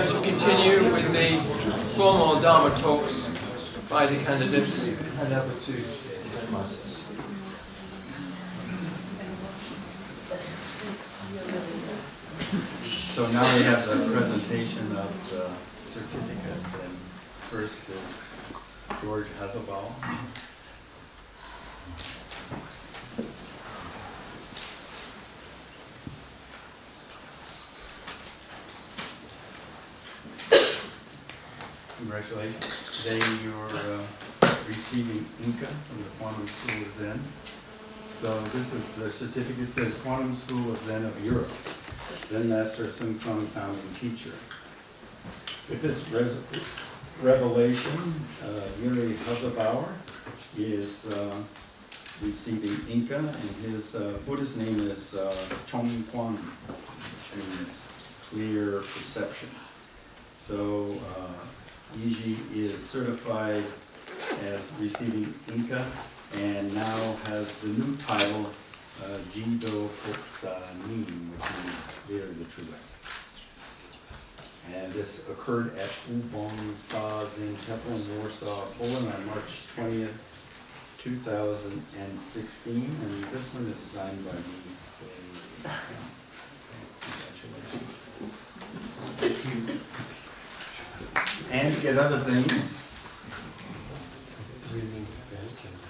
to continue with the formal Dharma talks by the candidates. Hand over to the masters. So now we have the presentation of the certificates, and first is George Hazlbauer. Congratulations. Today you're receiving Inka from the Quantum School of Zen. So this is the certificate. It says Quantum School of Zen of Europe. Zen Master Sung Sung founding teacher. With this revelation, George Hazlbauer is receiving Inka, and his Buddhist name is Kwan, which means clear perception. So Yiji is certified as receiving Inka, and now has the new title JDPSN, which means leader of the true way. And this occurred at Ubon Sa Zen Temple in Warsaw, Poland on March 20th, 2016. And this one is signed by me. Congratulations. And to get other things,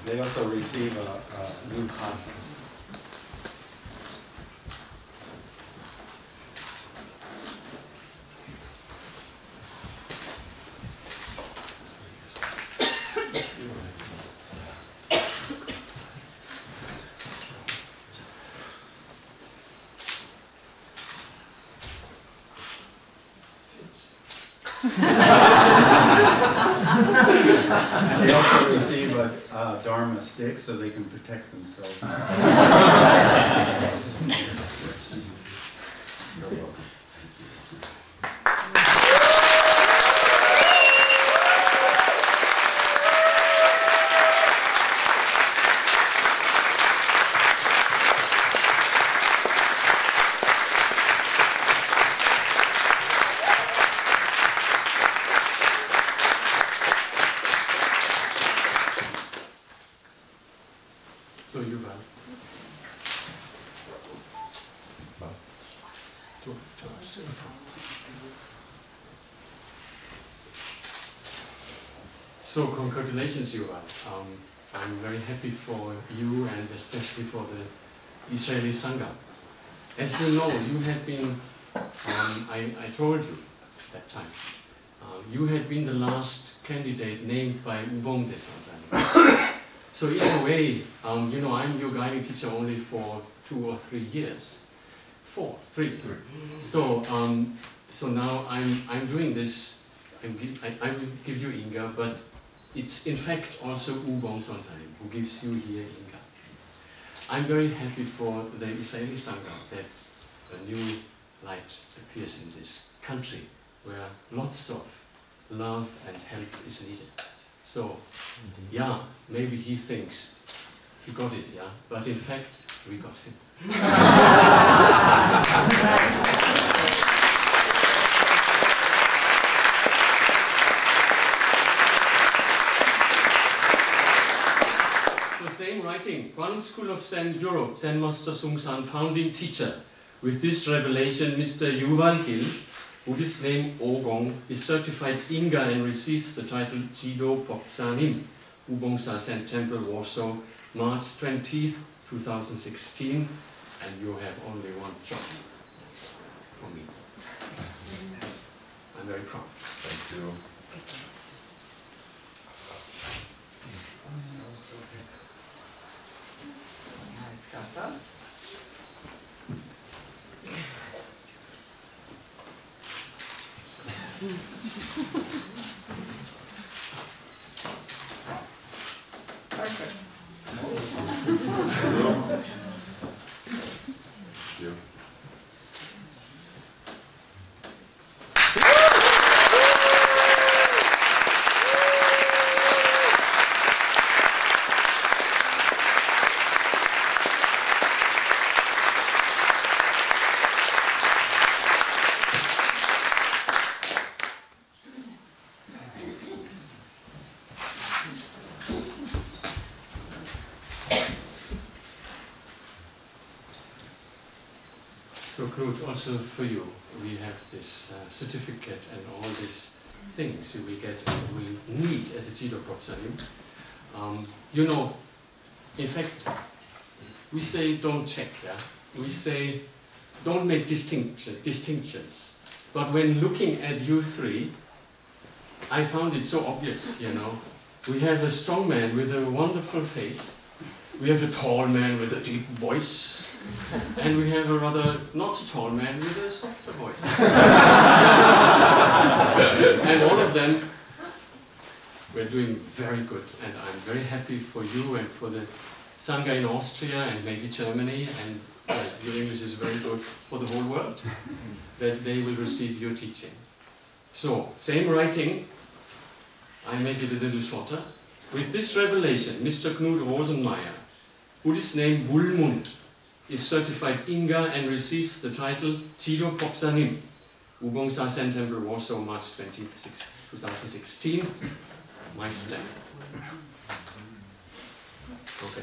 they also receive a new process. And they also receive a Dharma stick so they can protect themselves. You're welcome. So congratulations, Yuval. I'm very happy for you and especially for the Israeli Sangha. As you know, you had been, I told you that time, you had been the last candidate named by Ubon Desan. So in a way, you know, I'm your guiding teacher only for 2 or 3 years. 3. So, so now I'm doing this. I will give you Inga, but it's in fact also Ubon Sonsarim who gives you here Inga. I'm very happy for the Israeli Sangha that a new light appears in this country where lots of love and help is needed. So, yeah, maybe he thinks he got it, yeah, but in fact we got him. Same writing, Quantum School of Zen Europe, Zen Master Sung San, founding teacher. With this revelation, Mr. Yuval Gil, Buddhist name Ogong, is certified Inga and receives the title JDPSN, Ubon Sa Zen Temple, Warsaw, March 20th, 2016, and you have only one job for me. I'm very proud. Thank you. Perfect. Knut, also for you, we have this certificate and all these things you will get and will need as a Jido Propsanim. You know, in fact, we say don't check, yeah? We say don't make distinctions. But when looking at you three, I found it so obvious, you know. We have a strong man with a wonderful face. We have a tall man with a deep voice. And we have a rather not so tall man with a softer voice. And all of them were doing very good. And I'm very happy for you and for the Sangha in Austria and maybe Germany, and your English is very good for the whole world, that they will receive your teaching. So, same writing, I make it a little shorter. With this revelation, Mr. Knut Rosenmeier, Buddhist name Wulmund, is certified inga and receives the title Jido Propsanim, Ubong Sasen Temple, Warsaw, March 26, 2016. My stamp. Okay.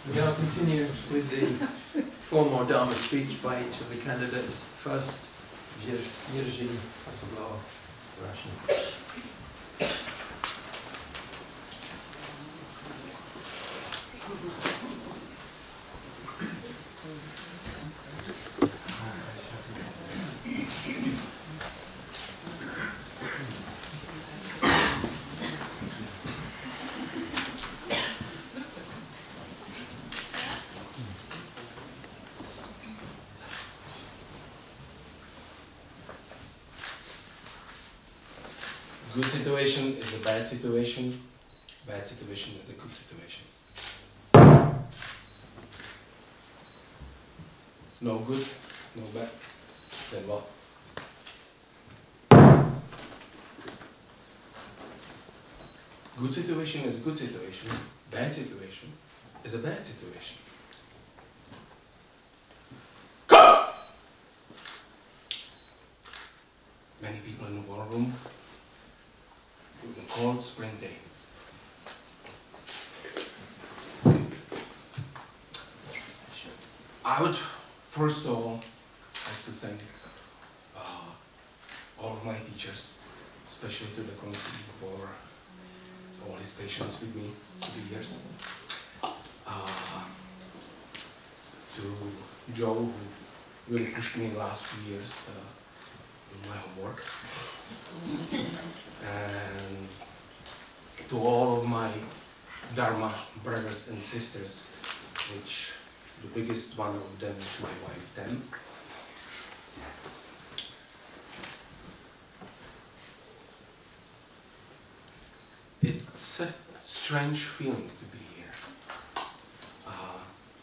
We now continue with the formal Dharma speech by each of the candidates. First, George Hazlbauer, Russian. Good situation is a bad situation is a good situation. No good, no bad, then what? Good situation is a good situation, bad situation is a bad situation. Many people in one room, with a cold spring day. I would first of all like to thank all of my teachers, especially to the committee for all his patience with me through the years. To Joe, who really pushed me in the last few years in my homework. And to all of my Dharma brothers and sisters, which the biggest one of them is my wife, Tem. It's a strange feeling to be here,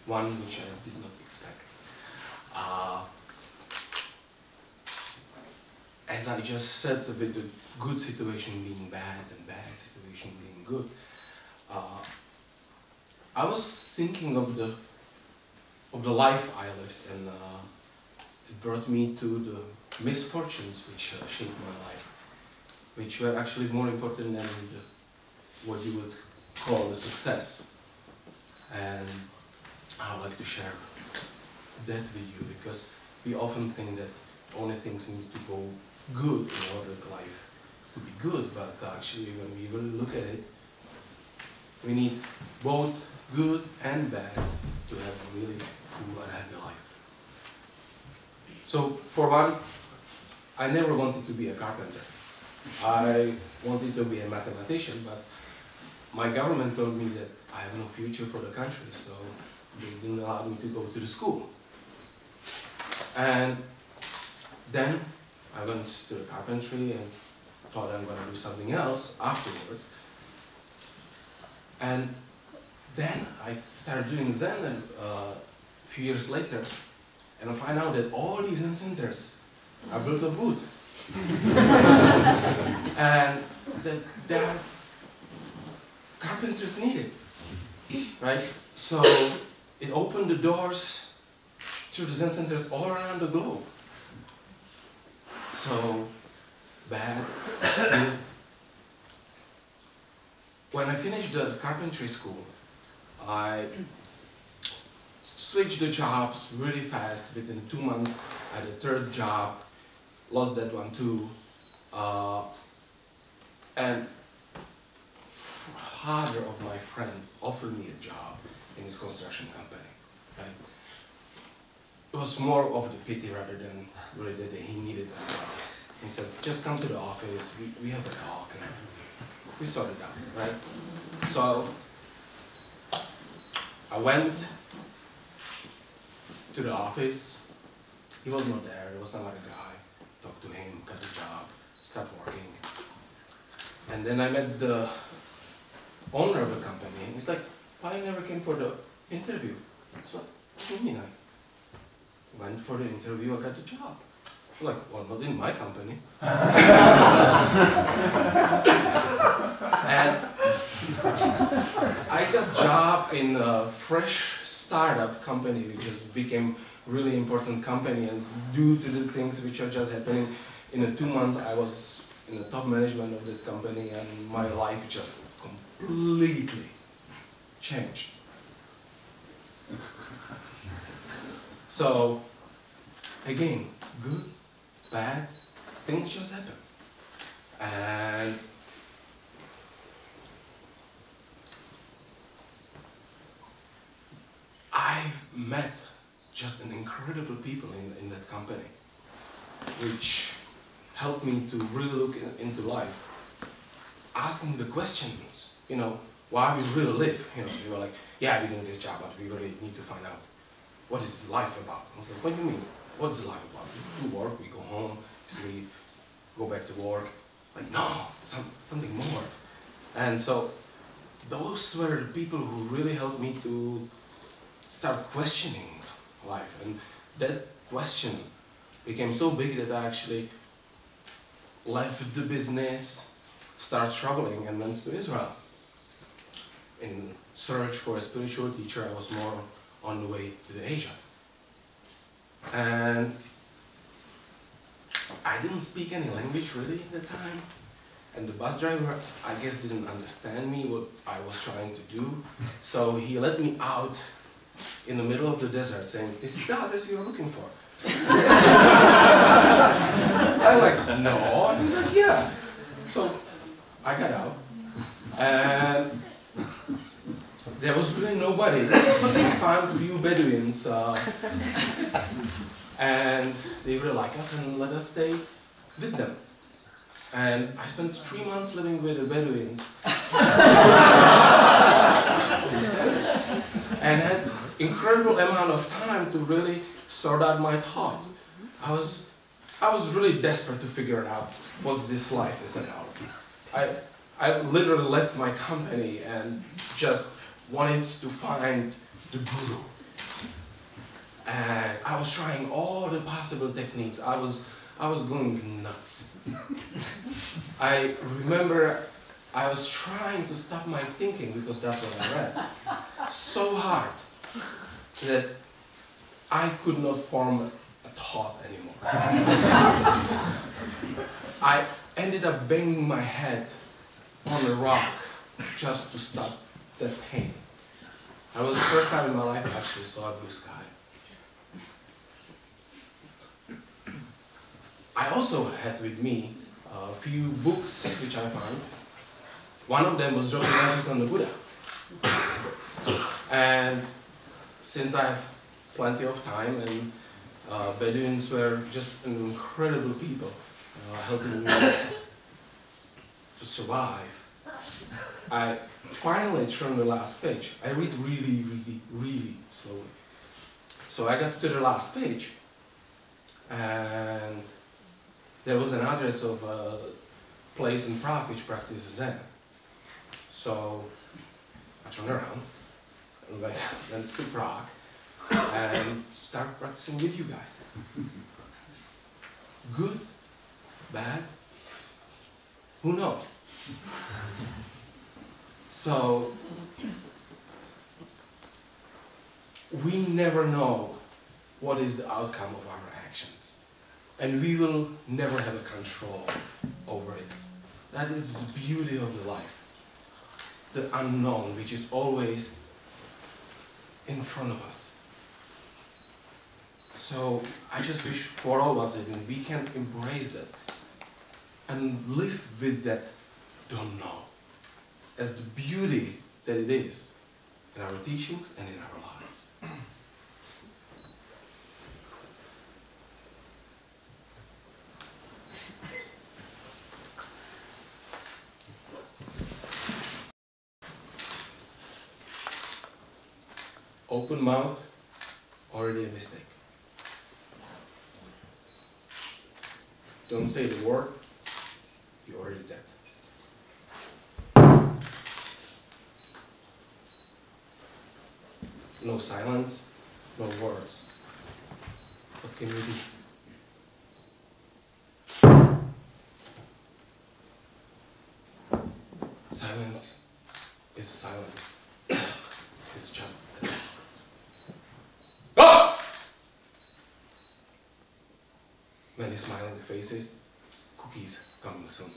one which I did not expect. As I just said, with the good situation being bad and bad situation being good, I was thinking of the life I lived, and it brought me to the misfortunes which shaped my life, which were actually more important than what you would call the success. And I would like to share that with you, because we often think that only things need to go good in order for life to be good, but actually when we really look at it, we need both good and bad to have a really full and happy life. So for one, I never wanted to be a carpenter. I wanted to be a mathematician, but my government told me that I have no future for the country, so they didn't allow me to go to the school. And then I went to the carpentry and thought I'm going to do something else afterwards. And then I started doing Zen and, a few years later, and I find out that all these Zen centers are built of wood. And that there are carpenters needed, right? So it opened the doors to the Zen centers all around the globe. So, bad, good. When I finished the carpentry school, I switched the jobs really fast. Within 2 months, I had a third job, lost that one too. And father of my friend offered me a job in his construction company. Right? It was more of the pity rather than really that he needed a job. He said, just come to the office, we have a talk, and we sort it out, right? So I went to the office. He was not there, there was some other guy. Talked to him, got the job, started working. And then I met the owner of the company, and he's like, why you never came for the interview? So, what do you mean? I went for the interview, I got the job. I'm like, well, not in my company. And I got a job in a fresh startup company, which just became really important company, and due to the things which are just happening, in the 2 months I was in the top management of that company, and my life just completely changed. So, again, good, bad, things just happen. And I've met just an incredible people in that company, which helped me to really look into life, asking the questions, you know, why we really live. You know, they were like, yeah, we're doing this job, but we really need to find out what is life about. I was like, what do you mean? What is life about? We do work, we go home, sleep, go back to work. Like, no, something more. And so those were the people who really helped me to start questioning life. And that question became so big that I actually left the business, started traveling, and went to Israel. In search for a spiritual teacher, I was more on the way to Asia. And I didn't speak any language really at the time. And the bus driver, I guess, didn't understand me, what I was trying to do. So he let me out in the middle of the desert saying, "Is it the address you're looking for?" I'm like, "No." And he's like, "Yeah." So I got out, and there was really nobody. We found a few Bedouins, and they really liked us and let us stay with them. And I spent 3 months living with the Bedouins. And had incredible amount of time to really sort out my thoughts. I was really desperate to figure out what this life is about. I literally left my company and just wanted to find the guru. And I was trying all the possible techniques. I was going nuts. I remember I was trying to stop my thinking, because that's what I read, so hard that I could not form a thought anymore. I ended up banging my head on a rock just to stop that pain. That was the first time in my life I actually saw a blue sky. I also had with me a few books which I found. One of them was George Hazlbauer on the Buddha. And since I have plenty of time and Bedouins were just incredible people, helping me to survive. I finally turned the last page. I read really, really, really slowly. So I got to the last page, and there was an address of a place in Prague which practices Zen. So I turned around and went to Prague and started practicing with you guys. Good, bad, who knows? So we never know what is the outcome of our actions, and we will never have a control over it. That is the beauty of the life, the unknown, which is always in front of us. So I just wish for all of us that we can embrace that and live with that don't know as the beauty that it is in our teachings and in our lives. Open mouth, already a mistake. Don't say the word, you're already dead. No silence, no words. What can you do? Silence is silence. It's just a talk. Ah! Many smiling faces, cookies coming soon.